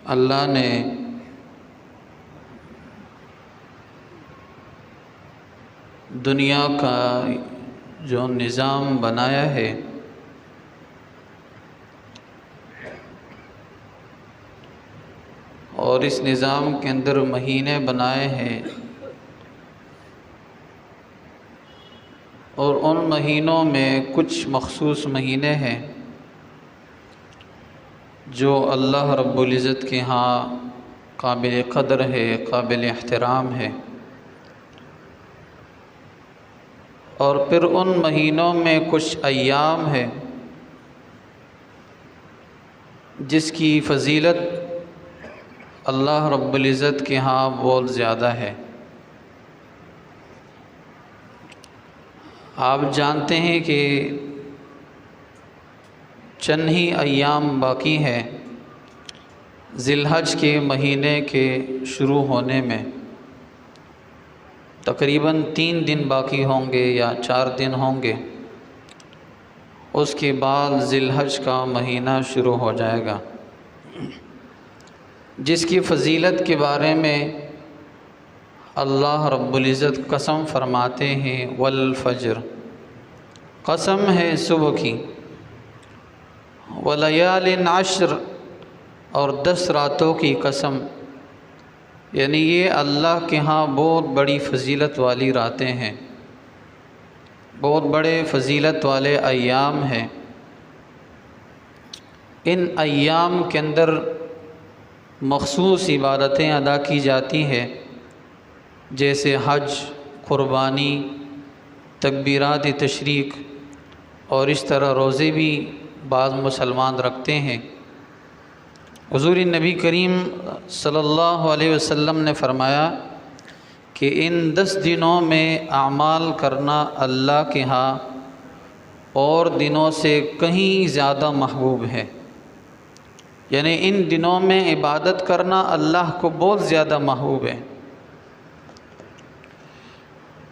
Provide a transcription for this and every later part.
اللہ نے دنیا کا جو نظام بنایا ہے اور اس نظام کے اندر مہینے بنائے ہیں، اور ان مہینوں میں کچھ مخصوص مہینے ہیں جو اللہ رب العزت کے ہاں قابل قدر ہے، قابل احترام ہے، اور پھر ان مہینوں میں کچھ ایام ہے جس کی فضیلت اللہ رب العزت کے ہاں بہت زیادہ ہے۔ آپ جانتے ہیں کہ چند ہی ایام باقی ہیں ذی الحج کے مہینے کے شروع ہونے میں، تقریباً 3 دن باقی ہوں گے یا 4 دن ہوں گے، اس کے بعد ذی الحج کا مہینہ شروع ہو جائے گا، جس کی فضیلت کے بارے میں اللہ رب العزت قسم فرماتے ہیں، والفجر، قسم ہے صبح کی، ولیال عشر، اور 10 راتوں کی قسم، یعنی یہ اللہ کے ہاں بہت بڑی فضیلت والی راتیں ہیں، بہت بڑے فضیلت والے ایام ہیں۔ ان ایام کے اندر مخصوص عبادتیں ادا کی جاتی ہیں، جیسے حج، قربانی، تکبیرات تشریق، اور اس طرح روزے بھی بعض مسلمان رکھتے ہیں۔ حضور نبی کریم صلی اللہ علیہ وسلم نے فرمایا کہ ان 10 دنوں میں اعمال کرنا اللہ کے ہاں اور دنوں سے کہیں زیادہ محبوب ہے، یعنی ان دنوں میں عبادت کرنا اللہ کو بہت زیادہ محبوب ہے۔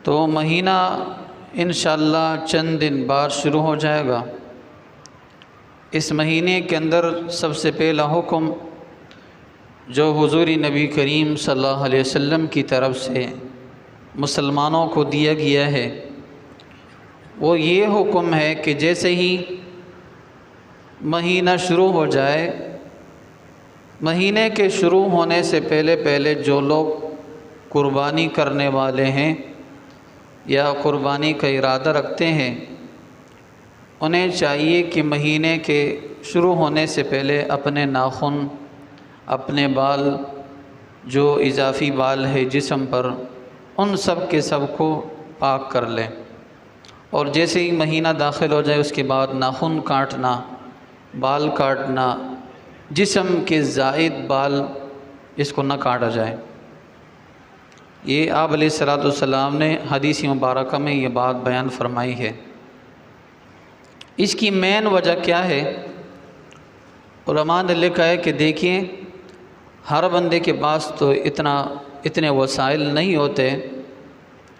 تو مہینہ انشاءاللہ چند دن بعد شروع ہو جائے گا۔ اس مہینے کے اندر سب سے پہلا حکم جو حضور نبی کریم صلی اللہ علیہ وسلم کی طرف سے مسلمانوں کو دیا گیا ہے، وہ یہ حکم ہے کہ جیسے ہی مہینہ شروع ہو جائے، مہینے کے شروع ہونے سے پہلے جو لوگ قربانی کرنے والے ہیں یا قربانی کا ارادہ رکھتے ہیں، انہیں چاہیے کہ مہینے کے شروع ہونے سے پہلے اپنے ناخن، اپنے بال، جو اضافی بال ہے جسم پر، ان سب کے سب کو پاک کر لیں، اور جیسے ہی مہینہ داخل ہو جائے اس کے بعد ناخن کاٹنا، بال کاٹنا، جسم کے زائد بال اس کو نہ کاٹا جائے۔ یہ آپ علیہ الصلوۃ والسلام نے حدیث مبارکہ میں یہ بات بیان فرمائی ہے۔ اس کی مین وجہ کیا ہے؟ علماء نے لکھا ہے کہ دیکھیں، ہر بندے کے پاس تو اتنے وسائل نہیں ہوتے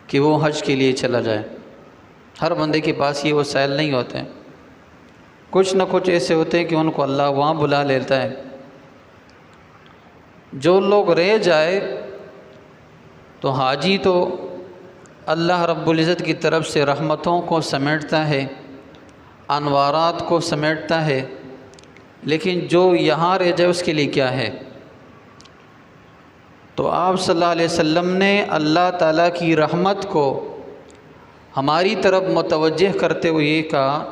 کہ وہ حج کے لیے چلا جائے، ہر بندے کے پاس یہ وسائل نہیں ہوتے، کچھ نہ کچھ ایسے ہوتے ہیں کہ ان کو اللہ وہاں بلا لیتا ہے۔ جو لوگ رہ جائے تو حاجی تو اللہ رب العزت کی طرف سے رحمتوں کو سمیٹتا ہے، انوارات کو سمیٹتا ہے، لیکن جو یہاں رہ جائے اس کے لیے کیا ہے؟ تو آپ صلی اللہ علیہ وسلم نے اللہ تعالیٰ کی رحمت کو ہماری طرف متوجہ کرتے ہوئے یہ کہا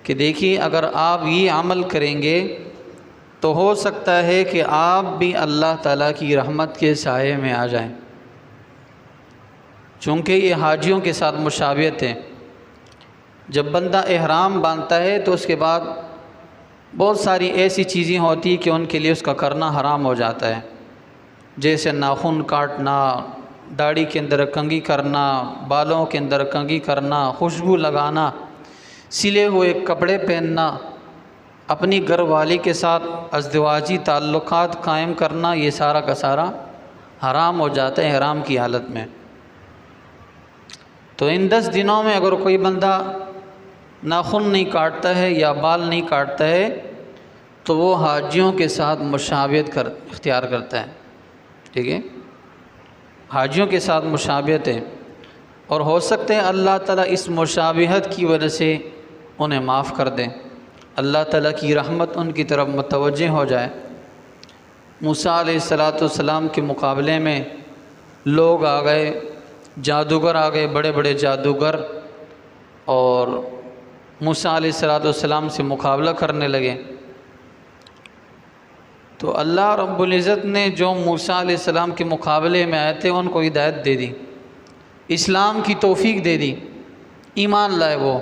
کہ دیکھیے، اگر آپ یہ عمل کریں گے تو ہو سکتا ہے کہ آپ بھی اللہ تعالیٰ کی رحمت کے سائے میں آ جائیں، چونکہ یہ حاجیوں کے ساتھ مشابہت ہے۔ جب بندہ احرام باندھتا ہے تو اس کے بعد بہت ساری ایسی چیزیں ہوتی کہ ان کے لیے اس کا کرنا حرام ہو جاتا ہے، جیسے ناخن کاٹنا، داڑھی کے اندر کنگھی کرنا، بالوں کے اندر کنگھی کرنا، خوشبو لگانا، سلے ہوئے کپڑے پہننا، اپنی گھر والی کے ساتھ ازدواجی تعلقات قائم کرنا، یہ سارا کا سارا حرام ہو جاتا ہے احرام کی حالت میں۔ تو ان 10 دنوں میں اگر کوئی بندہ ناخن نہیں کاٹتا ہے یا بال نہیں کاٹتا ہے تو وہ حاجیوں کے ساتھ مشابہت اختیار کرتا ہے، ٹھیک ہے، حاجیوں کے ساتھ مشابہت ہے، اور ہو سکتا ہے اللہ تعالیٰ اس مشابہت کی وجہ سے انہیں معاف کر دیں، اللہ تعالیٰ کی رحمت ان کی طرف متوجہ ہو جائے۔ موسیٰ علیہ السلام کے مقابلے میں لوگ آ گئے، جادوگر آ گئے، بڑے بڑے جادوگر، اور موسیٰ علیہ السلام سے مقابلہ کرنے لگے۔ تو اللہ رب العزت نے جو موسیٰ علیہ السلام کے مقابلے میں آئے تھے ان کو ہدایت دے دی، اسلام کی توفیق دے دی، ایمان لائے وہ۔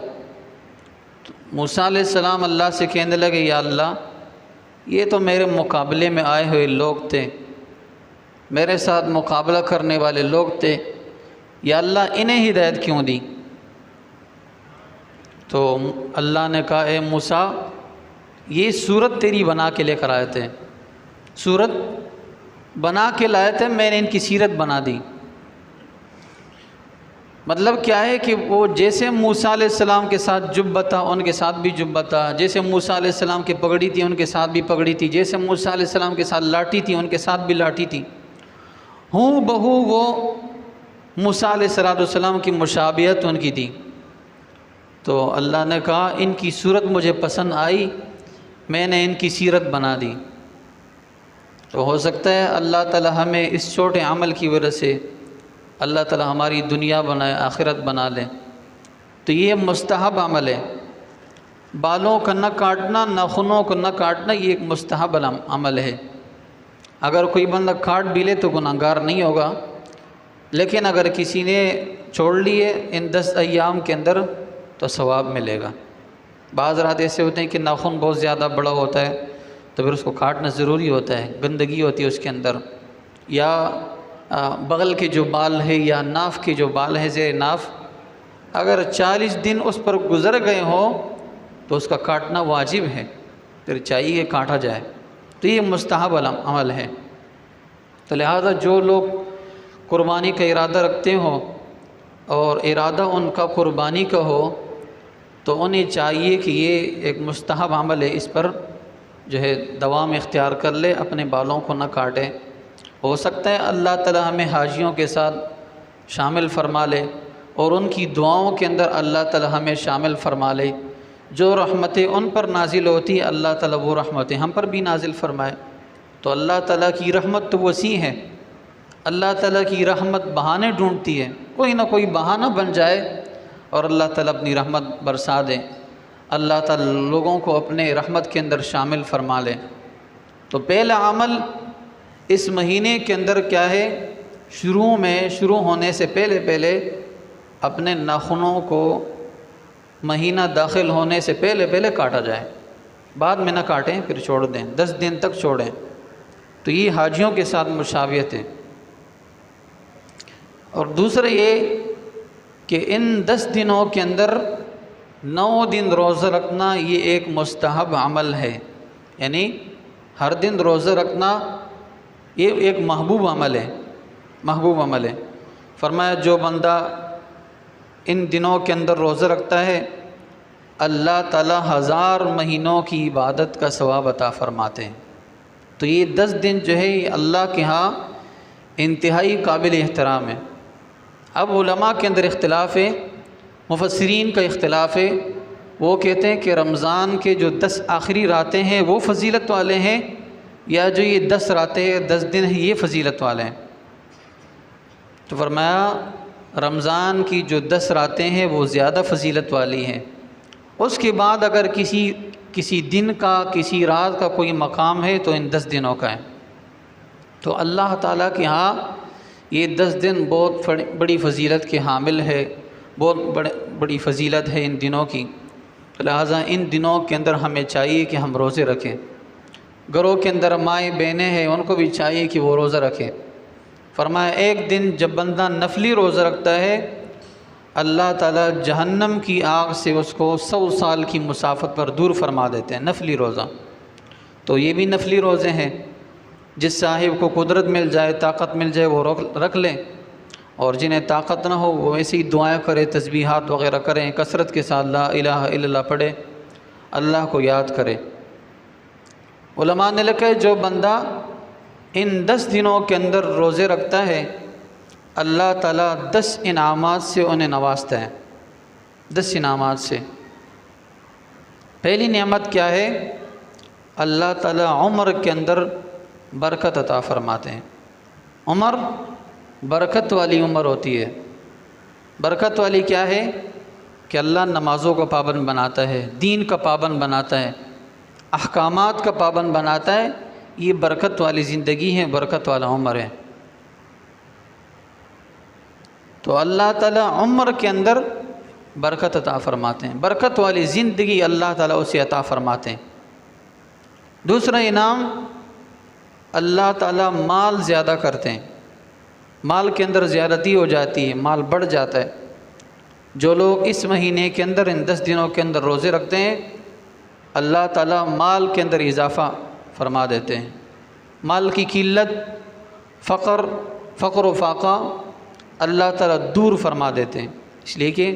موسیٰ علیہ السلام اللہ سے کہنے لگے، یا اللہ یہ تو میرے مقابلے میں آئے ہوئے لوگ تھے، میرے ساتھ مقابلہ کرنے والے لوگ تھے، یا اللہ انہیں ہدایت کیوں دی؟ تو اللہ نے کہا، اے موسیٰ یہ صورت تیری بنا کے لے کر آئے تھے، صورت بنا کے لائے تھے، میں نے ان کی سیرت بنا دی۔ مطلب کیا ہے کہ وہ جیسے موسیٰ علیہ السلام کے ساتھ جبت تھا ان کے ساتھ بھی جبت تھا، جیسے موسیٰ علیہ السلام کی پگڑی تھی ان کے ساتھ بھی پگڑی تھی، جیسے موسیٰ علیہ السلام کے ساتھ لاٹھی تھی ان کے ساتھ بھی لاٹھی تھی، ہوں بہو وہ موسیٰ علیہ السلام کی مشابہت ان کی تھی۔ تو اللہ نے کہا ان کی صورت مجھے پسند آئی، میں نے ان کی سیرت بنا دی۔ تو ہو سکتا ہے اللہ تعالی ہمیں اس چھوٹے عمل کی وجہ سے اللہ تعالی ہماری دنیا بنائے، آخرت بنا لے۔ تو یہ مستحب عمل ہے، بالوں کا نہ کاٹنا، ناخنوں کو نہ کاٹنا، یہ ایک مستحب عمل ہے۔ اگر کوئی بندہ کاٹ بھی لے تو گناہ گار نہیں ہوگا، لیکن اگر کسی نے چھوڑ لیے ان 10 ایام کے اندر تو ثواب ملے گا۔ بعض رات ایسے ہوتے ہیں کہ ناخن بہت زیادہ بڑا ہوتا ہے تو پھر اس کو کاٹنا ضروری ہوتا ہے، گندگی ہوتی ہے اس کے اندر، یا بغل کے جو بال ہے یا ناف کے جو بال ہے زیر ناف، اگر 40 دن اس پر گزر گئے ہوں تو اس کا کاٹنا واجب ہے، پھر چاہیے کہ کاٹا جائے۔ تو یہ مستحب عمل ہے۔ تو لہذا جو لوگ قربانی کا ارادہ رکھتے ہوں اور ارادہ ان کا قربانی کا ہو تو انہیں چاہیے کہ یہ ایک مستحب عمل ہے، اس پر جو ہے دوام اختیار کر لے، اپنے بالوں کو نہ کاٹے۔ ہو سکتا ہے اللہ تعالی ہمیں حاجیوں کے ساتھ شامل فرما لے اور ان کی دعاؤں کے اندر اللہ تعالی ہمیں شامل فرما لے۔ جو رحمتیں ان پر نازل ہوتی ہیں اللہ تعالی وہ رحمتیں ہم پر بھی نازل فرمائے۔ تو اللہ تعالیٰ کی رحمت تو وسیع ہے، اللہ تعالیٰ کی رحمت بہانے ڈھونڈتی ہے، کوئی نہ کوئی بہانہ بن جائے اور اللہ تعالیٰ اپنی رحمت برسا دے، اللہ تعالیٰ لوگوں کو اپنے رحمت کے اندر شامل فرما لے۔ تو پہلا عمل اس مہینے کے اندر کیا ہے؟ شروع ہونے سے پہلے اپنے ناخنوں کو مہینہ داخل ہونے سے پہلے کاٹا جائے، بعد میں نہ کاٹیں، پھر چھوڑ دیں، 10 دن تک چھوڑیں۔ تو یہ حاجیوں کے ساتھ مشابہت ہے۔ اور دوسرا یہ کہ ان 10 دنوں کے اندر 9 دن روزہ رکھنا یہ ایک مستحب عمل ہے، یعنی ہر دن روزہ رکھنا یہ ایک محبوب عمل ہے۔ فرمایا جو بندہ ان دنوں کے اندر روزہ رکھتا ہے اللہ تعالیٰ 1000 مہینوں کی عبادت کا ثواب عطا فرماتے ہیں۔ تو یہ 10 دن جو ہے یہ اللہ کے ہاں انتہائی قابل احترام ہے۔ اب علماء کے اندر اختلاف ہے، مفسرین کا اختلاف ہے، وہ کہتے ہیں کہ رمضان کے جو 10 آخری راتیں ہیں وہ فضیلت والے ہیں، یا جو یہ 10 راتیں 10 دن ہیں یہ فضیلت والے ہیں۔ تو فرمایا رمضان کی جو 10 راتیں ہیں وہ زیادہ فضیلت والی ہیں، اس کے بعد اگر کسی دن کا کسی رات کا کوئی مقام ہے تو ان 10 دنوں کا ہے۔ تو اللہ تعالیٰ کے ہاں یہ 10 دن بہت بڑی فضیلت کے حامل ہے، بہت بڑی فضیلت ہے ان دنوں کی۔ لہٰذا ان دنوں کے اندر ہمیں چاہیے کہ ہم روزے رکھیں۔ گھروں کے اندر مائیں بہنیں ہیں ان کو بھی چاہیے کہ وہ روزہ رکھیں۔ فرمایا ایک دن جب بندہ نفلی روزہ رکھتا ہے اللہ تعالیٰ جہنم کی آگ سے اس کو 100 سال کی مسافت پر دور فرما دیتے ہیں، نفلی روزہ۔ تو یہ بھی نفلی روزے ہیں، جس صاحب کو قدرت مل جائے، طاقت مل جائے وہ رکھ لیں، اور جنہیں طاقت نہ ہو وہ ایسی ہی دعائیں کرے، تسبیحات وغیرہ کریں، کثرت کے ساتھ لا الہ الا اللہ پڑھے، اللہ کو یاد کرے۔ علماء نے لکھا ہے جو بندہ ان 10 دنوں کے اندر روزے رکھتا ہے اللہ تعالیٰ 10 انعامات سے انہیں نوازتا ہے، 10 انعامات سے۔ پہلی نعمت کیا ہے؟ اللہ تعالیٰ عمر کے اندر برکت عطا فرماتے ہیں۔ عمر برکت والی عمر ہوتی ہے۔ برکت والی کیا ہے؟ کہ اللہ نمازوں کا پابند بناتا ہے، دین کا پابند بناتا ہے، احکامات کا پابند بناتا ہے۔ یہ برکت والی زندگی ہے، برکت والا عمر ہے۔ تو اللہ تعالیٰ عمر کے اندر برکت عطا فرماتے ہیں، برکت والی زندگی اللہ تعالیٰ اسے عطا فرماتے ہیں۔ دوسرا انعام، اللہ تعالیٰ مال زیادہ کرتے ہیں، مال کے اندر زیادتی ہو جاتی ہے، مال بڑھ جاتا ہے۔ جو لوگ اس مہینے کے اندر ان 10 دنوں کے اندر روزے رکھتے ہیں اللہ تعالیٰ مال کے اندر اضافہ فرما دیتے ہیں۔ مال کی قلت، فقر و فاقہ اللہ تعالیٰ دور فرما دیتے ہیں۔ اس لیے کہ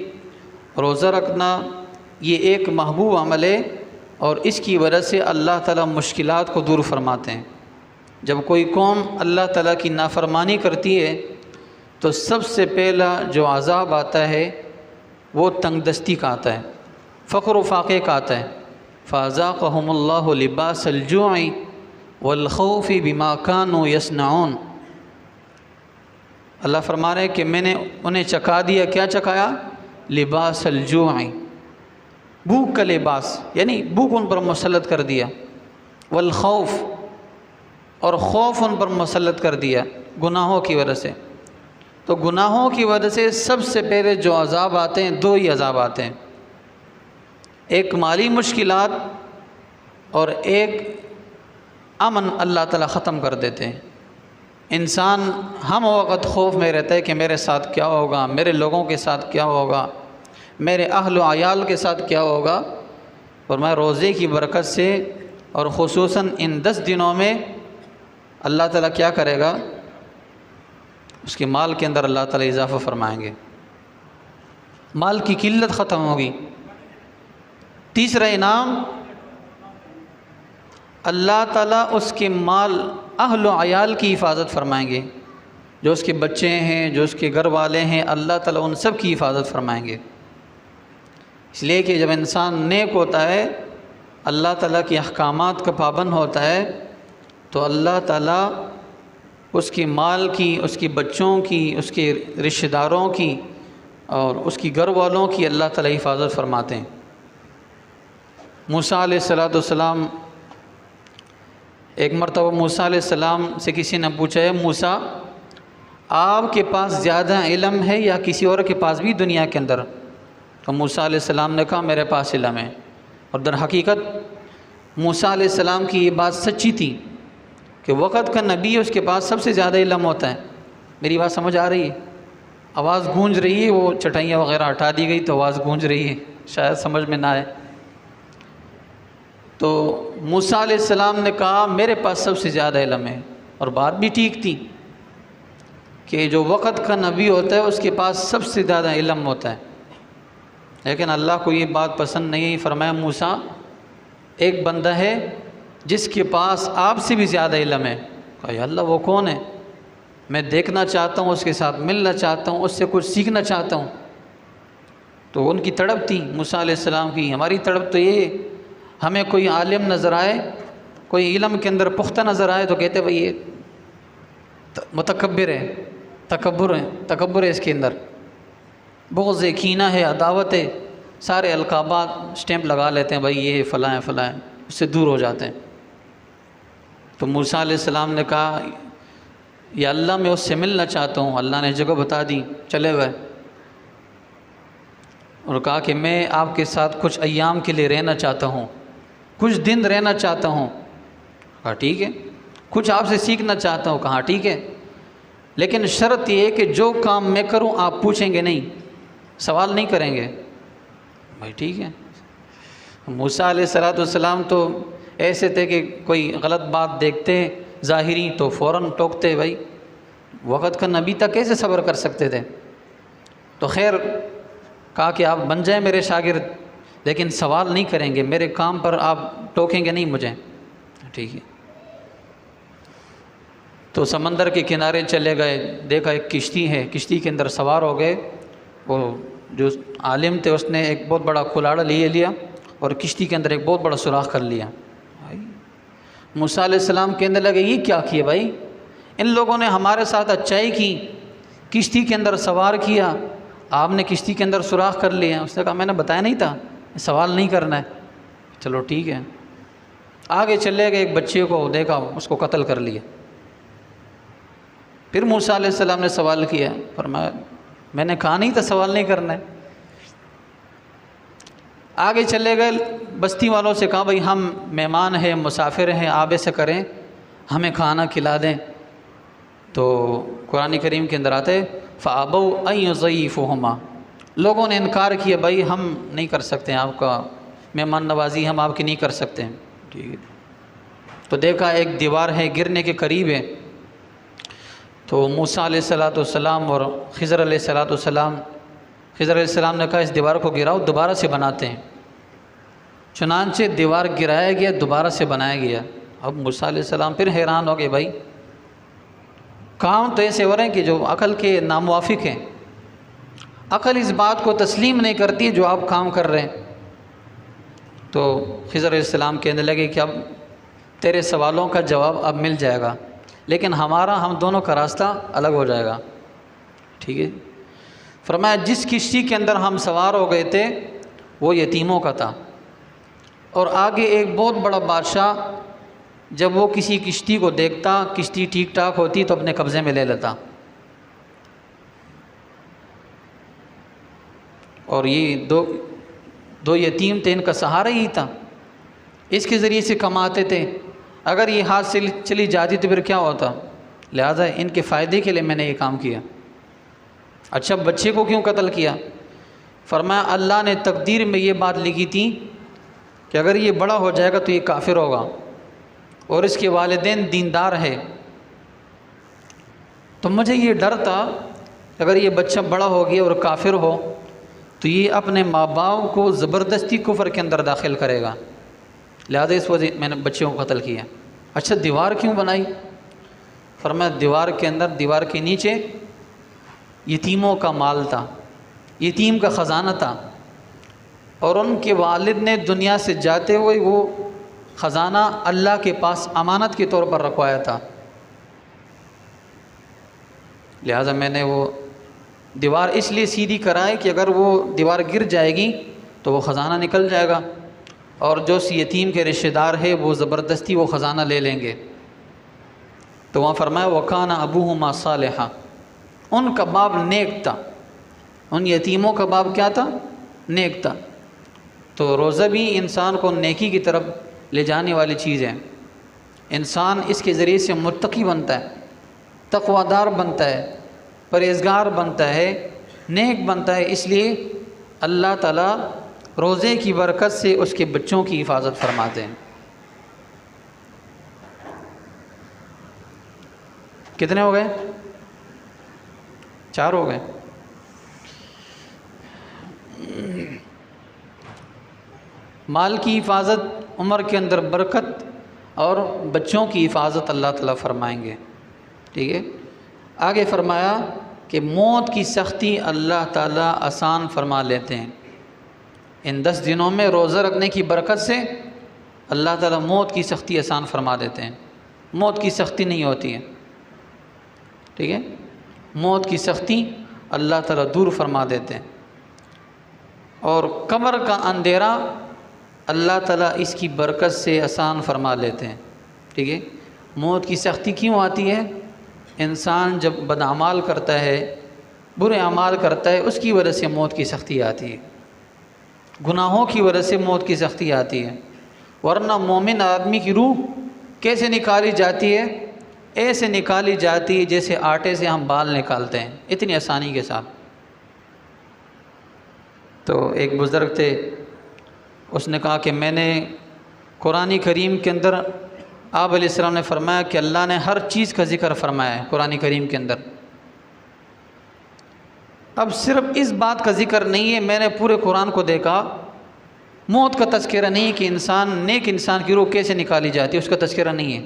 روزہ رکھنا یہ ایک محبوب عمل ہے اور اس کی وجہ سے اللہ تعالیٰ مشکلات کو دور فرماتے ہیں۔ جب کوئی قوم اللہ تعالیٰ کی نافرمانی کرتی ہے تو سب سے پہلا جو عذاب آتا ہے وہ تنگ دستی کا آتا ہے، فقر و فاقے کا آتا ہے۔ فَأَذَاقَهُمُ اللَّهُ لِبَاسَ الْجُوعِ وَالْخَوْفِ بِمَا كَانُوا يَصْنَعُونَ۔ اللہ فرما رہے ہیں کہ میں نے انہیں چکھا دیا، کیا چکھایا؟ لباس الجوع، بھوک کا لباس، یعنی بھوک ان پر مسلط کر دیا، والخوف، اور خوف ان پر مسلط کر دیا گناہوں کی وجہ سے۔ تو گناہوں کی وجہ سے سب سے پہلے جو عذاب آتے ہیں 2 ہی عذاب آتے ہیں، ایک مالی مشکلات اور ایک امن اللہ تعالیٰ ختم کر دیتے ہیں۔ انسان ہم وقت خوف میں رہتا ہے کہ میرے ساتھ کیا ہوگا، میرے لوگوں کے ساتھ کیا ہوگا، میرے اہل و عیال کے ساتھ کیا ہوگا۔ اور میں روزے کی برکت سے اور خصوصاً ان 10 دنوں میں اللہ تعالیٰ کیا کرے گا؟ اس کے مال کے اندر اللہ تعالیٰ اضافہ فرمائیں گے، مال کی قلت ختم ہوگی۔ تیسرا انعام، اللہ تعالیٰ اس کے مال، اہل و عیال کی حفاظت فرمائیں گے، جو اس کے بچے ہیں، جو اس کے گھر والے ہیں، اللہ تعالیٰ ان سب کی حفاظت فرمائیں گے۔ اس لیے کہ جب انسان نیک ہوتا ہے، اللہ تعالیٰ کے احکامات کا پابند ہوتا ہے، تو اللہ تعالیٰ اس کے مال کی، اس کے بچوں کی، اس کے رشتہ داروں کی اور اس کی گھر والوں کی اللہ تعالیٰ حفاظت فرماتے ہیں۔ موسیٰ علیہ السلام، ایک مرتبہ موسیٰ علیہ السلام سے کسی نے پوچھا ہے موسیٰ آپ کے پاس زیادہ علم ہے یا کسی اور کے پاس بھی دنیا کے اندر؟ تو موسیٰ علیہ السلام نے کہا میرے پاس علم ہے۔ اور در حقیقت موسیٰ علیہ السلام کی یہ بات سچی تھی کہ وقت کا نبی اس کے پاس سب سے زیادہ علم ہوتا ہے۔ میری بات سمجھ آ رہی ہے؟ آواز گونج رہی ہے، وہ چٹائیاں وغیرہ ہٹا دی گئی تو آواز گونج رہی ہے، شاید سمجھ میں نہ آئے۔ تو موسیٰ علیہ السلام نے کہا میرے پاس سب سے زیادہ علم ہے، اور بات بھی ٹھیک تھی کہ جو وقت کا نبی ہوتا ہے اس کے پاس سب سے زیادہ علم ہوتا ہے۔ لیکن اللہ کو یہ بات پسند نہیں، فرمایا موسیٰ ایک بندہ ہے جس کے پاس آپ سے بھی زیادہ علم ہے۔ کہا یا اللہ وہ کون ہے؟ میں دیکھنا چاہتا ہوں، اس کے ساتھ ملنا چاہتا ہوں، اس سے کچھ سیکھنا چاہتا ہوں۔ تو ان کی تڑپ تھی موسیٰ علیہ السلام کی، ہماری تڑپ تو یہ ہمیں کوئی عالم نظر آئے، کوئی علم کے اندر پختہ نظر آئے تو کہتے بھئی یہ متکبر ہے، تکبر ہے اس کے اندر، بغض ہے، کینہ ہے، عداوت ہے، سارے القابات سٹیمپ لگا لیتے ہیں، بھئی یہ فلاں فلاں، اس سے دور ہو جاتے ہیں۔ تو موسیٰ علیہ السلام نے کہا یا اللہ میں اس سے ملنا چاہتا ہوں۔ اللہ نے جگہ بتا دی، چلے گئے اور کہا کہ میں آپ کے ساتھ کچھ ایام کے لیے رہنا چاہتا ہوں، کچھ دن رہنا چاہتا ہوں۔ کہا ٹھیک ہے۔ کچھ آپ سے سیکھنا چاہتا ہوں۔ کہا ٹھیک ہے، لیکن شرط یہ ہے کہ جو کام میں کروں آپ پوچھیں گے نہیں، سوال نہیں کریں گے۔ بھائی ٹھیک ہے۔ موسیٰ علیہ السلام تو ایسے تھے کہ کوئی غلط بات دیکھتے ظاہری تو فوراً ٹوکتے، بھائی وقت کا نبی تک کیسے صبر کر سکتے تھے؟ تو خیر کہا کہ آپ بن جائیں میرے شاگرد، لیکن سوال نہیں کریں گے، میرے کام پر آپ ٹوکیں گے نہیں مجھے۔ ٹھیک ہے، تو سمندر کے کنارے چلے گئے، دیکھا ایک کشتی ہے، کشتی کے اندر سوار ہو گئے۔ وہ جو عالم تھے اس نے ایک بہت بڑا کلاڑا لیا اور کشتی کے اندر ایک بہت بڑا سوراخ کر لیا۔ موسیٰ علیہ السلام کہنے لگے یہ کیا کیا بھائی، ان لوگوں نے ہمارے ساتھ اچائی کی، کشتی کے اندر سوار کیا، آپ نے کشتی کے اندر سوراخ کر لیا۔ اس نے کہا میں نے بتایا نہیں تھا سوال نہیں کرنا ہے۔ چلو ٹھیک ہے، آگے چلے گئے، ایک بچے کو دیکھا، اس کو قتل کر لیا۔ پھر موسیٰ علیہ السلام نے سوال کیا، فرمایا میں نے کہا نہیں تھا سوال نہیں کرنا ہے۔ آگے چلے گئے، بستی والوں سے کہا بھائی ہم مہمان ہیں، مسافر ہیں، آپ ایسے کریں ہمیں کھانا کھلا دیں۔ تو قرآن کریم کے اندر آتے فَأَبَوْا أَن يُضَيِّفُوهُمَا، لوگوں نے انکار کیا بھائی ہم نہیں کر سکتے، آپ کا مہمان نوازی ہم آپ کی نہیں کر سکتے ہیں۔ ٹھیک ہے، تو دیکھا ایک دیوار ہے، گرنے کے قریب ہے۔ تو موسیٰ علیہ السلام اور خضر علیہ السلام، خضر علیہ السلام نے کہا اس دیوار کو گراؤ، دوبارہ سے بناتے ہیں۔ چنانچہ دیوار گرایا گیا، دوبارہ سے بنایا گیا۔ اب موسیٰ علیہ السلام پھر حیران ہو گئے، بھائی کام تو ایسے ہو رہے ہیں کہ جو عقل کے ناموافق ہیں، عقل اس بات کو تسلیم نہیں کرتی جو آپ کام کر رہے ہیں۔ تو خضر علیہ السلام کہنے لگے کہ اب تیرے سوالوں کا جواب اب مل جائے گا، لیکن ہم دونوں کا راستہ الگ ہو جائے گا۔ ٹھیک ہے، فرمایا جس کشتی کے اندر ہم سوار ہو گئے تھے وہ یتیموں کا تھا، اور آگے ایک بہت بڑا بادشاہ جب وہ کسی کشتی کو دیکھتا، کشتی ٹھیک ٹھاک ہوتی تو اپنے قبضے میں لے لیتا، اور یہ دو یتیم تھے، ان کا سہارا ہی تھا، اس کے ذریعے سے کماتے تھے۔ اگر یہ ہاتھ سے چلی جاتی تو پھر کیا ہوتا، لہذا ان کے فائدے کے لیے میں نے یہ کام کیا۔ اچھا بچے کو کیوں قتل کیا؟ فرمایا اللہ نے تقدیر میں یہ بات لکھی تھی کہ اگر یہ بڑا ہو جائے گا تو یہ کافر ہوگا، اور اس کے والدین دیندار ہے، تو مجھے یہ ڈر تھا کہ اگر یہ بچہ بڑا ہو گیا اور کافر ہو تو یہ اپنے ماں باپ کو زبردستی کفر کے اندر داخل کرے گا، لہذا اس وجہ میں نے بچوں کو قتل کیا۔ اچھا دیوار کیوں بنائی؟ فرمایا دیوار کے اندر، دیوار کے نیچے یتیموں کا مال تھا، یتیم کا خزانہ تھا، اور ان کے والد نے دنیا سے جاتے ہوئے وہ خزانہ اللہ کے پاس امانت کے طور پر رکھوایا تھا، لہذا میں نے وہ دیوار اس لیے سیدھی کرائی کہ اگر وہ دیوار گر جائے گی تو وہ خزانہ نکل جائے گا، اور جو یتیم کے رشتہ دار ہے وہ زبردستی وہ خزانہ لے لیں گے۔ تو وہاں فرمایا وَكَانَ أَبُوهُمَا صَالِحًا، ان کا باپ نیک تھا، ان یتیموں کا باپ کیا تھا؟ نیک تھا۔ تو روزہ بھی انسان کو نیکی کی طرف لے جانے والی چیز ہے، انسان اس کے ذریعے سے متقی بنتا ہے، تقوی دار بنتا ہے، پرہیزگار بنتا ہے، نیک بنتا ہے۔ اس لیے اللہ تعالیٰ روزے کی برکت سے اس کے بچوں کی حفاظت فرماتے ہیں۔ کتنے ہو گئے؟ 4 ہو گئے۔ مال کی حفاظت، عمر کے اندر برکت، اور بچوں کی حفاظت اللہ تعالیٰ فرمائیں گے۔ ٹھیک ہے، آگے فرمایا کہ موت کی سختی اللہ تعالیٰ آسان فرما لیتے ہیں۔ ان 10 دنوں میں روزہ رکھنے کی برکت سے اللہ تعالیٰ موت کی سختی آسان فرما دیتے ہیں، موت کی سختی نہیں ہوتی ہے۔ ٹھیک ہے، موت کی سختی اللہ تعالیٰ دور فرما دیتے ہیں، اور قبر کا اندھیرا اللہ تعالیٰ اس کی برکت سے آسان فرما لیتے ہیں۔ ٹھیک ہے، موت کی سختی کیوں آتی ہے؟ انسان جب بدعمال کرتا ہے، برے اعمال کرتا ہے، اس کی وجہ سے موت کی سختی آتی ہے، گناہوں کی وجہ سے موت کی سختی آتی ہے۔ ورنہ مومن آدمی کی روح کیسے نکالی جاتی ہے؟ ایسے نکالی جاتی ہے جیسے آٹے سے ہم بال نکالتے ہیں، اتنی آسانی کے ساتھ۔ تو ایک بزرگ تھے، اس نے کہا کہ میں نے قرآن کریم کے اندر آپ علیہ السلام نے فرمایا کہ اللہ نے ہر چیز کا ذکر فرمایا ہے قرآن کریم کے اندر، اب صرف اس بات کا ذکر نہیں ہے، میں نے پورے قرآن کو دیکھا، موت کا تذکرہ نہیں ہے کہ نیک انسان کی روح کیسے نکالی جاتی ہے، اس کا تذکرہ نہیں ہے۔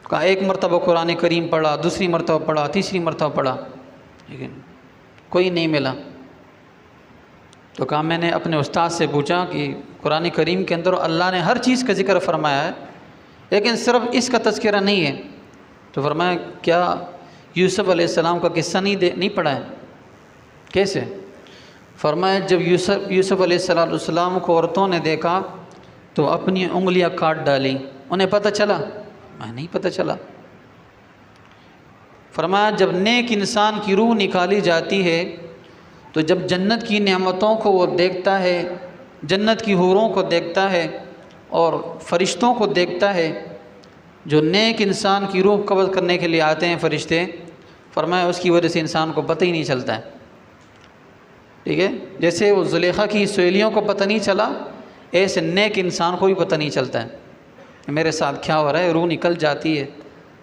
کہا ایک مرتبہ قرآن کریم پڑھا، دوسری مرتبہ پڑھا، تیسری مرتبہ پڑھا، لیکن کوئی نہیں ملا۔ تو کہا میں نے اپنے استاد سے پوچھا کہ قرآن کریم کے اندر اللہ نے ہر چیز کا ذکر فرمایا ہے لیکن صرف اس کا تذکرہ نہیں ہے۔ تو فرمایا کیا یوسف علیہ السلام کا قصہ نہیں پڑھا ہے؟ کیسے؟ فرمایا جب یوسف علیہ السلام کو عورتوں نے دیکھا تو اپنی انگلیاں کاٹ ڈالیں، انہیں پتہ چلا؟ میں نہیں پتہ چلا۔ فرمایا جب نیک انسان کی روح نکالی جاتی ہے تو جب جنت کی نعمتوں کو وہ دیکھتا ہے، جنت کی حوروں کو دیکھتا ہے اور فرشتوں کو دیکھتا ہے، جو نیک انسان کی روح قبض کرنے کے لیے آتے ہیں فرشتے، فرمایا اس کی وجہ سے انسان کو پتہ ہی نہیں چلتا ہے۔ ٹھیک ہے، جیسے وہ زلیخا کی سہیلیوں کو پتہ نہیں چلا، ایسے نیک انسان کو بھی پتہ نہیں چلتا ہے میرے ساتھ کیا ہو رہا ہے، روح نکل جاتی ہے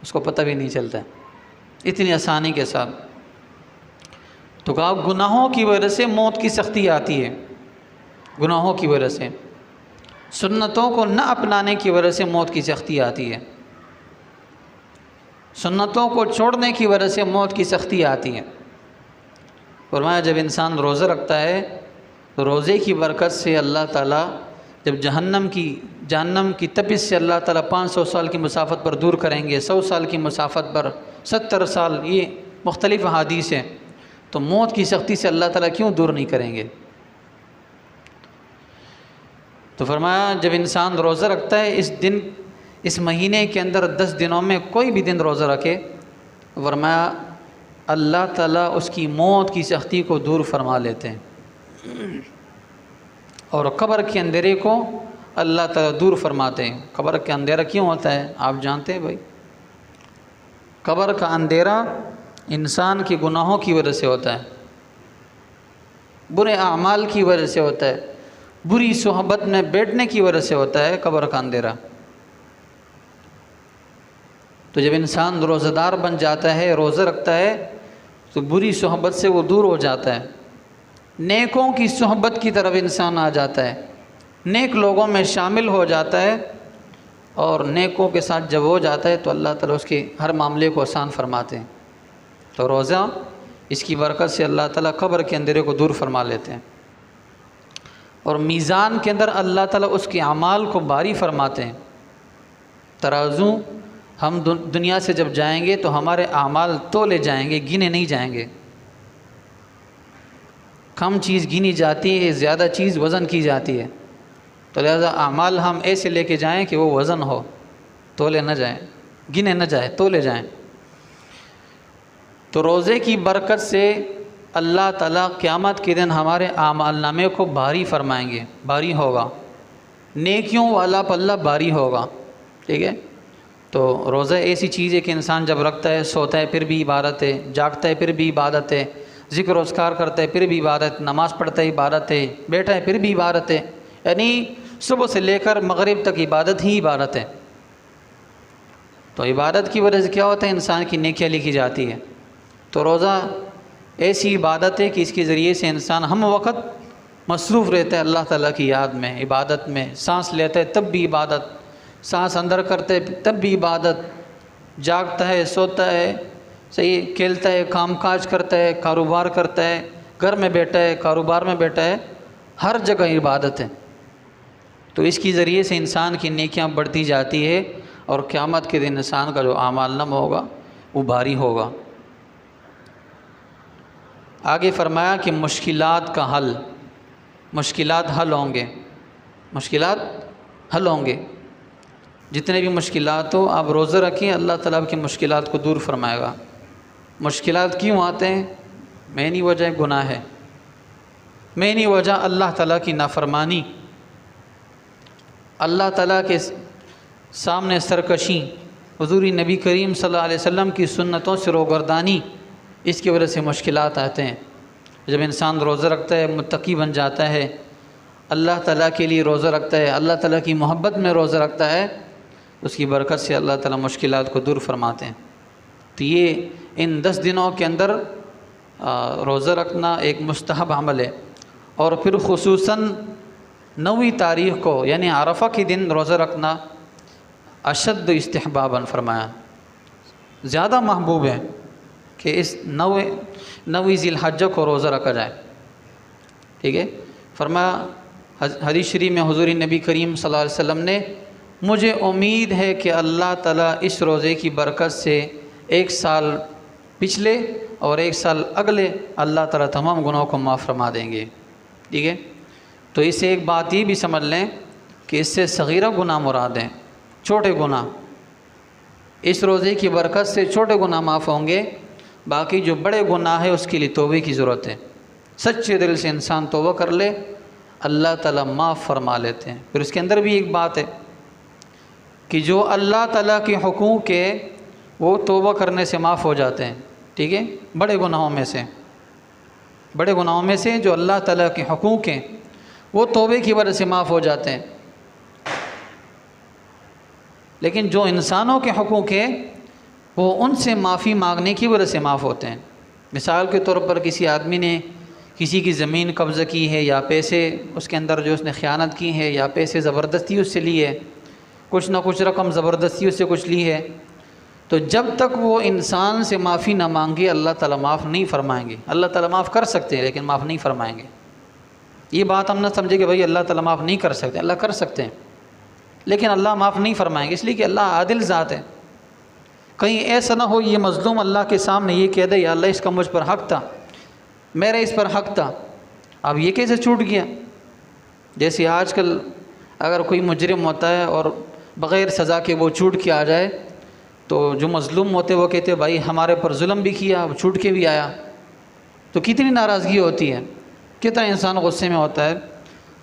اس کو پتہ بھی نہیں چلتا ہے اتنی آسانی کے ساتھ۔ تو کہا گناہوں کی وجہ سے موت کی سختی آتی ہے، گناہوں کی وجہ سے، سنتوں کو نہ اپنانے کی وجہ سے موت کی سختی آتی ہے، سنتوں کو چھوڑنے کی وجہ سے موت کی سختی آتی ہے۔ فرمایا جب انسان روزہ رکھتا ہے تو روزے کی برکت سے اللہ تعالیٰ جب جہنم کی تپش سے اللہ تعالیٰ 500 سال کی مسافت پر دور کریں گے، 100 سال کی مسافت پر 70 سال، یہ مختلف احادیث ہیں، تو موت کی سختی سے اللہ تعالیٰ کیوں دور نہیں کریں گے؟ تو فرمایا جب انسان روزہ رکھتا ہے اس مہینے کے اندر 10 دنوں میں کوئی بھی دن روزہ رکھے، فرمایا اللہ تعالیٰ اس کی موت کی سختی کو دور فرما لیتے ہیں اور قبر کے اندھیرے کو اللہ تعالیٰ دور فرماتے ہیں۔ قبر کا اندھیرا کیوں ہوتا ہے آپ جانتے ہیں بھائی؟ قبر کا اندھیرا انسان کے گناہوں کی وجہ سے ہوتا ہے، برے اعمال کی وجہ سے ہوتا ہے، بری صحبت میں بیٹھنے کی وجہ سے ہوتا ہے قبر کا اندھیرا۔ تو جب انسان روزہ دار بن جاتا ہے، روزہ رکھتا ہے، تو بری صحبت سے وہ دور ہو جاتا ہے، نیکوں کی صحبت کی طرف انسان آ جاتا ہے، نیک لوگوں میں شامل ہو جاتا ہے، اور نیکوں کے ساتھ جب ہو جاتا ہے تو اللہ تعالیٰ اس کے ہر معاملے کو آسان فرماتے ہیں۔ تو روزہ اس کی برکت سے اللہ تعالیٰ قبر کے اندھیرے کو دور فرما لیتے ہیں، اور میزان کے اندر اللہ تعالیٰ اس کے اعمال کو باری فرماتے ہیں۔ ترازو ہم دنیا سے جب جائیں گے تو ہمارے اعمال تولے جائیں گے، گنے نہیں جائیں گے۔ کم چیز گنی جاتی ہے، زیادہ چیز وزن کی جاتی ہے، تو لہذا اعمال ہم ایسے لے کے جائیں کہ وہ وزن ہو، تولے نہ جائیں، گنے نہ جائیں، تولے جائیں۔ تو روزے کی برکت سے اللہ تعالیٰ قیامت کے دن ہمارے اعمال نامے کو بھاری فرمائیں گے، بھاری ہوگا، نیکیوں والا پلہ بھاری ہوگا۔ ٹھیک ہے، تو روزہ ایسی چیز ہے کہ انسان جب رکھتا ہے، سوتا ہے پھر بھی عبادت ہے، جاگتا ہے پھر بھی عبادت ہے، ذکر و اذکار کرتا ہے پھر بھی عبادت، نماز پڑھتا ہے عبادت ہے، بیٹھا ہے پھر بھی عبادت ہے، یعنی صبح سے لے کر مغرب تک عبادت ہی عبادت ہے۔ تو عبادت کی وجہ سے کیا ہوتا ہے؟ انسان کی نیکیاں لکھی جاتی ہے۔ تو روزہ ایسی عبادت ہے کہ اس کے ذریعے سے انسان ہم وقت مصروف رہتا ہے اللہ تعالیٰ کی یاد میں، عبادت میں، سانس لیتا ہے تب بھی عبادت، سانس اندر کرتا ہے تب بھی عبادت، جاگتا ہے، سوتا ہے، صحیح، کھیلتا ہے، کام کاج کرتا ہے، کاروبار کرتا ہے، گھر میں بیٹھا ہے، کاروبار میں بیٹھا ہے، ہر جگہ عبادت ہے۔ تو اس کے ذریعے سے انسان کی نیکیاں بڑھتی جاتی ہے، اور قیامت کے دن انسان کا جو اعمال نام ہوگا وہ بھاری ہوگا۔ آگے فرمایا کہ مشکلات کا حل، مشکلات حل ہوں گے، مشکلات حل ہوں گے، جتنے بھی مشکلات ہو آپ روزہ رکھیں، اللہ تعالیٰ آپ کی مشکلات کو دور فرمائے گا۔ مشکلات کیوں آتے ہیں؟ مینی وجہ گناہ ہے، مینی وجہ اللہ تعالیٰ کی نافرمانی، اللہ تعالیٰ کے سامنے سرکشی، حضور نبی کریم صلی اللہ علیہ وسلم کی سنتوں سے روگردانی، اس کی وجہ سے مشکلات آتے ہیں۔ جب انسان روزہ رکھتا ہے، متقی بن جاتا ہے، اللہ تعالیٰ کے لیے روزہ رکھتا ہے، اللہ تعالیٰ کی محبت میں روزہ رکھتا ہے، اس کی برکت سے اللہ تعالیٰ مشکلات کو دور فرماتے ہیں۔ تو یہ ان 10 دنوں کے اندر روزہ رکھنا ایک مستحب عمل ہے، اور پھر خصوصاً 9 تاریخ کو یعنی عرفہ کے دن روزہ رکھنا اشد استحباباً فرمایا، زیادہ محبوب ہے کہ اس 9 ذی الحجہ کو روزہ رکھا جائے، ٹھیک ہے۔ فرمایا حدیث شریف میں حضور نبی کریم صلی اللہ علیہ وسلم نے، مجھے امید ہے کہ اللہ تعالیٰ اس روزے کی برکت سے 1 سال پچھلے اور 1 سال اگلے اللہ تعالیٰ تمام گناہوں کو معاف فرما دیں گے، ٹھیک ہے۔ تو اس سے ایک بات یہ بھی سمجھ لیں کہ اس سے صغیرہ گناہ مراد ہیں، چھوٹے گناہ، اس روزے کی برکت سے چھوٹے گناہ معاف ہوں گے، باقی جو بڑے گناہ ہے اس کے لیے توبہ کی ضرورت ہے۔ سچے دل سے انسان توبہ کر لے، اللہ تعالیٰ معاف فرما لیتے ہیں۔ پھر اس کے اندر بھی ایک بات ہے کہ جو اللہ تعالیٰ کے حقوق ہے وہ توبہ کرنے سے معاف ہو جاتے ہیں، ٹھیک ہے۔ بڑے گناہوں میں سے جو اللہ تعالیٰ کے حقوق ہیں وہ توبے کی وجہ سے معاف ہو جاتے ہیں، لیکن جو انسانوں کے حقوق ہیں وہ ان سے معافی مانگنے کی وجہ سے معاف ہوتے ہیں۔ مثال کے طور پر کسی آدمی نے کسی کی زمین قبضہ کی ہے، یا پیسے اس کے اندر جو اس نے خیانت کی ہے، یا پیسے زبردستی اس سے لی ہے، کچھ نہ کچھ رقم زبردستی اس سے کچھ لی ہے، تو جب تک وہ انسان سے معافی نہ مانگے اللہ تعالیٰ معاف نہیں فرمائیں گے۔ اللہ تعالیٰ معاف کر سکتے ہیں لیکن معاف نہیں فرمائیں گے۔ یہ بات ہم نہ سمجھے کہ بھائی اللہ تعالیٰ معاف نہیں کر سکتے، اللہ کر سکتے ہیں لیکن اللہ معاف نہیں فرمائیں گے، اس لیے کہ اللہ عادل ذات ہے۔ کہیں ایسا نہ ہو یہ مظلوم اللہ کے سامنے یہ کہہ دے یا اللہ اس کا مجھ پر حق تھا، میرا اس پر حق تھا، اب یہ کیسے چھوٹ گیا۔ جیسے آج کل اگر کوئی مجرم ہوتا ہے اور بغیر سزا کے وہ چھوٹ کے آ جائے تو جو مظلوم ہوتے وہ کہتے بھائی ہمارے پر ظلم بھی کیا، وہ چھوٹ کے بھی آیا، تو کتنی ناراضگی ہوتی ہے، کتنا انسان غصے میں ہوتا ہے۔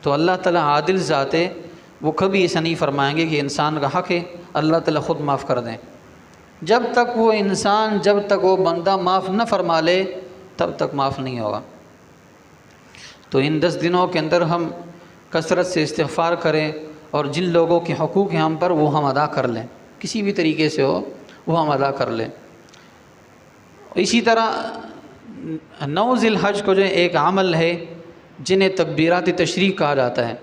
تو اللہ تعالیٰ عادل ذات ہے، وہ کبھی ایسا نہیں فرمائیں گے کہ انسان کا حق ہے اللہ تعالیٰ خود معاف کر دیں۔ جب تک وہ بندہ معاف نہ فرما لے تب تک معاف نہیں ہوگا۔ تو ان 10 دنوں کے اندر ہم کثرت سے استغفار کریں اور جن لوگوں کے حقوق ہیں ہم پر وہ ہم ادا کر لیں، کسی بھی طریقے سے ہو وہ ہم ادا کر لیں۔ اسی طرح 9 ذی الحج کو جو ایک عمل ہے جنہیں تکبیرات تشریق کہا جاتا ہے،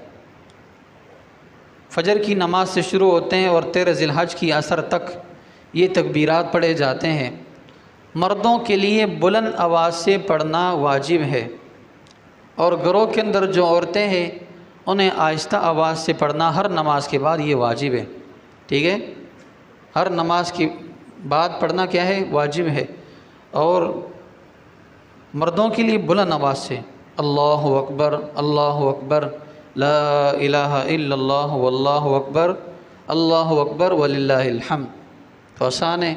فجر کی نماز سے شروع ہوتے ہیں اور 13 ذی الحج کی عصر تک یہ تکبیرات پڑھے جاتے ہیں۔ مردوں کے لیے بلند آواز سے پڑھنا واجب ہے، اور گھروں کے اندر جو عورتیں ہیں انہیں آہستہ آواز سے پڑھنا ہر نماز کے بعد یہ واجب ہے، ٹھیک ہے۔ ہر نماز کے بعد پڑھنا کیا ہے؟ واجب ہے۔ اور مردوں کے لیے بلند آواز سے اللہ اکبر اللہ اکبر لا الہ الا اللہ واللہ اکبر وللہ الحمد، تو آسان ہے،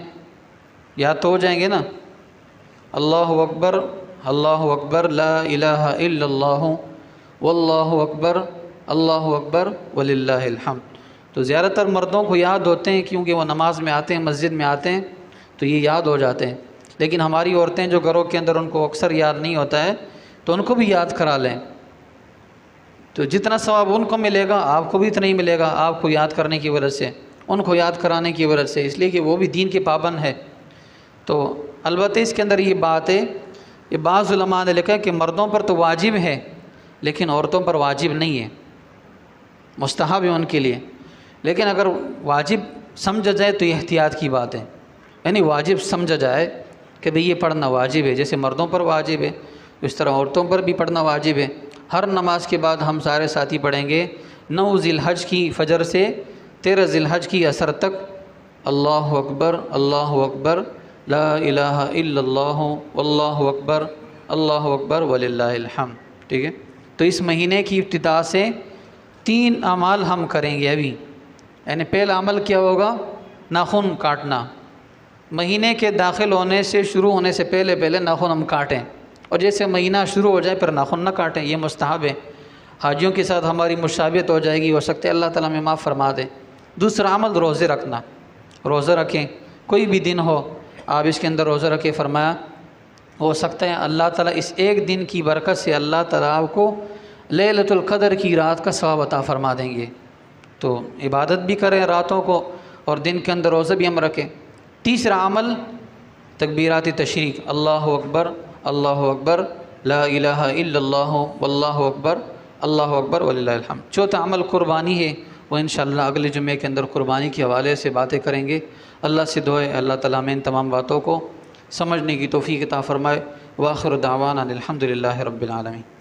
یاد تو ہو جائیں گے نا، اللہ اکبر لا الہ الا اللہ واللہ اکبر وللہ الحمد۔ تو زیادہ تر مردوں کو یاد ہوتے ہیں کیونکہ وہ نماز میں آتے ہیں، مسجد میں آتے ہیں تو یہ یاد ہو جاتے ہیں، لیکن ہماری عورتیں جو گھروں کے اندر ان کو اکثر یاد نہیں ہوتا ہے تو ان کو بھی یاد کرا لیں، تو جتنا ثواب ان کو ملے گا آپ کو بھی اتنا ہی ملے گا، آپ کو یاد کرنے کی وجہ سے، ان کو یاد کرانے کی وجہ سے، اس لیے کہ وہ بھی دین کے پابند ہے۔ تو البتہ اس کے اندر یہ بات ہے، یہ بعض علماء نے لکھا ہے کہ مردوں پر تو واجب ہے لیکن عورتوں پر واجب نہیں ہے، مستحب ہے ان کے لیے، لیکن اگر واجب سمجھا جائے تو یہ احتیاط کی بات ہے، یعنی واجب سمجھا جائے کہ بھئی یہ پڑھنا واجب ہے، جیسے مردوں پر واجب ہے اس طرح عورتوں پر بھی پڑھنا واجب ہے۔ ہر نماز کے بعد ہم سارے ساتھی پڑھیں گے 9 ذی الحج کی فجر سے 13 ذی الحج کی عصر تک اللہ اکبر لا الہ الا اللہ واللہ اکبر وللہ الحمد، ٹھیک ہے۔ تو اس مہینے کی ابتدا سے 3 اعمال ہم کریں گے ابھی، یعنی پہلا عمل کیا ہوگا؟ ناخن کاٹنا، مہینے کے داخل ہونے سے شروع ہونے سے پہلے ناخن ہم کاٹیں، اور جیسے مہینہ شروع ہو جائے پھر ناخن نہ کاٹیں، یہ مستحب ہے۔ حاجیوں کے ساتھ ہماری مشابہت ہو جائے گی، ہو سکتا ہے اللہ تعالیٰ ہمیں معاف فرما دے۔ دوسرا عمل روزے رکھنا، روزہ رکھیں، کوئی بھی دن ہو آپ اس کے اندر روزہ رکھیں، فرمایا ہو سکتا ہے اللہ تعالیٰ اس ایک دن کی برکت سے اللہ تعالیٰ آپ کو لیلۃ القدر کی رات کا ثواب عطا فرما دیں گے، تو عبادت بھی کریں راتوں کو اور دن کے اندر روزہ بھی ہم رکھیں۔ تیسرا عمل تکبیرات تشریق، اللہ اکبر لا الہ الا اللہ واللہ اکبر اللہ اکبر وللہ الحمد۔ چوتھا عمل قربانی ہے، وہ انشاءاللہ اگلے جمعے کے اندر قربانی کے حوالے سے باتیں کریں گے۔ اللہ سے دعائے اللہ تعالیٰ میں ان تمام باتوں کو سمجھنے کی توفیق عطا فرمائے۔ وآخر دعوانا الحمد للہ رب العالمین۔